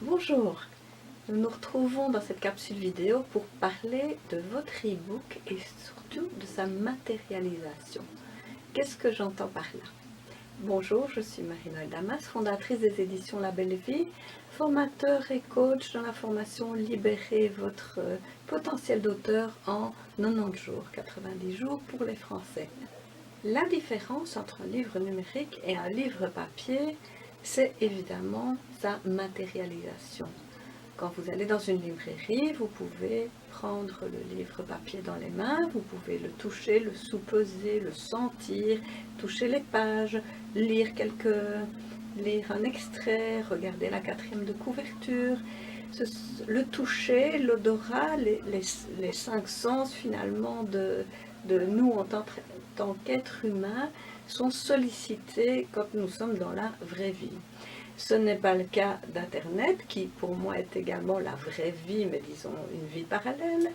Bonjour, nous nous retrouvons dans cette capsule vidéo pour parler de votre e-book et surtout de sa matérialisation. Qu'est-ce que j'entends par là? Bonjour, je suis Marie-Noëlle Damas, fondatrice des éditions La Belle Vie, formateur et coach dans la formation Libérer votre potentiel d'auteur en 90 jours, 90 jours pour les Français. La différence entre un livre numérique et un livre papier, c'est évidemment sa matérialisation. Quand vous allez dans une librairie, vous pouvez prendre le livre papier dans les mains, vous pouvez le toucher, le sous-peser, le sentir, toucher les pages, lire un extrait, regarder la quatrième de couverture, le toucher, l'odorat, les cinq sens finalement de nous en tant qu'êtres humains sont sollicités quand nous sommes dans la vraie vie. Ce n'est pas le cas d'Internet, qui pour moi est également la vraie vie, mais disons une vie parallèle.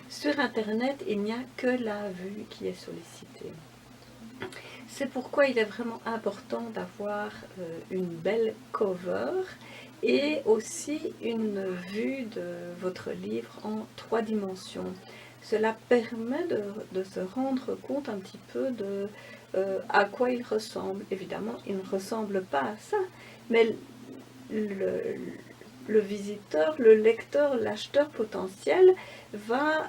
Sur Internet, il n'y a que la vue qui est sollicitée. C'est pourquoi il est vraiment important d'avoir une belle cover et aussi une vue de votre livre en 3 dimensions. Cela permet de se rendre compte un petit peu de à quoi il ressemble. Évidemment, il ne ressemble pas à ça, mais le visiteur, le lecteur, l'acheteur potentiel va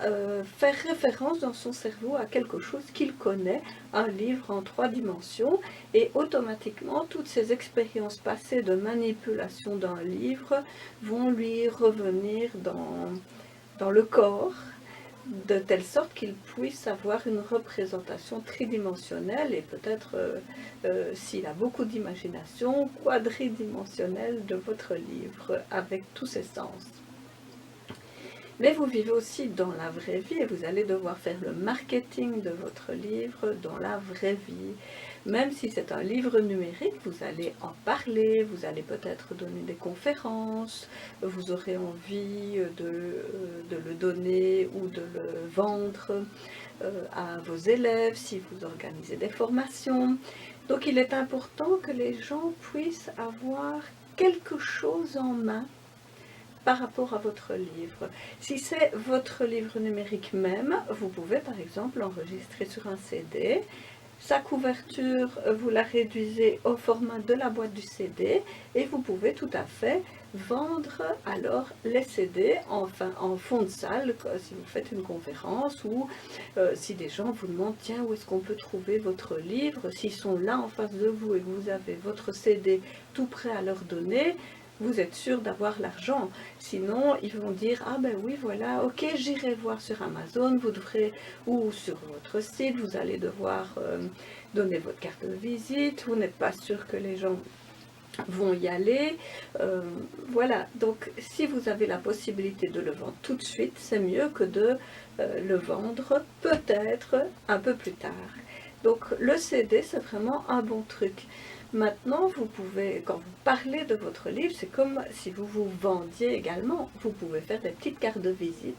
faire référence dans son cerveau à quelque chose qu'il connaît, un livre en 3 dimensions, et automatiquement toutes ces expériences passées de manipulation d'un livre vont lui revenir dans le corps, de telle sorte qu'il puisse avoir une représentation tridimensionnelle et peut-être, s'il a beaucoup d'imagination, quadridimensionnelle de votre livre, avec tous ses sens. Mais vous vivez aussi dans la vraie vie et vous allez devoir faire le marketing de votre livre dans la vraie vie. Même si c'est un livre numérique, vous allez en parler, vous allez peut-être donner des conférences, vous aurez envie de le donner ou de le vendre à vos élèves si vous organisez des formations. Donc il est important que les gens puissent avoir quelque chose en main par rapport à votre livre. Si c'est votre livre numérique même, vous pouvez par exemple l'enregistrer sur un CD. Sa couverture, vous la réduisez au format de la boîte du CD et vous pouvez tout à fait vendre alors les CD en fond de salle, si vous faites une conférence ou si des gens vous demandent tiens où est-ce qu'on peut trouver votre livre, s'ils sont là en face de vous et que vous avez votre CD tout prêt à leur donner, vous êtes sûr d'avoir l'argent. Sinon, ils vont dire, ah ben oui, voilà, ok, j'irai voir sur Amazon, vous devrez, ou sur votre site, vous allez devoir donner votre carte de visite, vous n'êtes pas sûr que les gens vont y aller. Voilà, donc si vous avez la possibilité de le vendre tout de suite, c'est mieux que de le vendre peut-être un peu plus tard. Donc le CD, c'est vraiment un bon truc. Maintenant, vous pouvez, quand vous parlez de votre livre, c'est comme si vous vous vendiez également. Vous pouvez faire des petites cartes de visite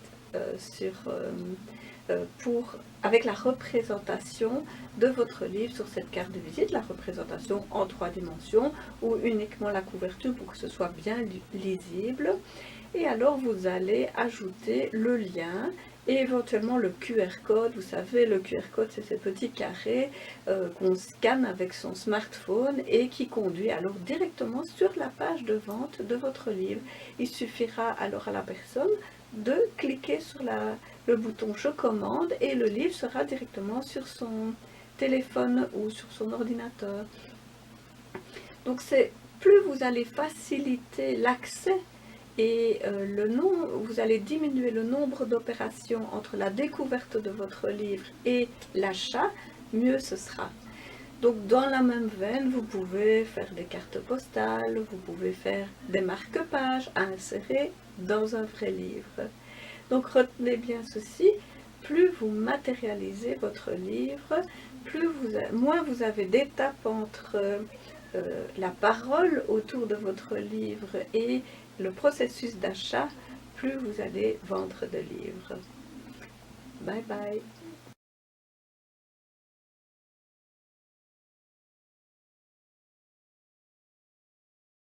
avec la représentation de votre livre sur cette carte de visite, la représentation en 3 dimensions ou uniquement la couverture pour que ce soit bien lisible. Et alors vous allez ajouter le lien et éventuellement le QR code. Vous savez, le QR code, c'est ces petits carrés qu'on scanne avec son smartphone et qui conduit alors directement sur la page de vente de votre livre. Il suffira alors à la personne de cliquer sur le bouton je commande et le livre sera directement sur son téléphone ou sur son ordinateur. Donc plus vous allez faciliter l'accès et vous allez diminuer le nombre d'opérations entre la découverte de votre livre et l'achat, mieux ce sera. Donc dans la même veine, vous pouvez faire des cartes postales, vous pouvez faire des marque-pages à insérer dans un vrai livre. Donc retenez bien ceci, plus vous matérialisez votre livre, moins vous avez d'étapes entre la parole autour de votre livre et le processus d'achat, plus vous allez vendre de livres. Bye bye.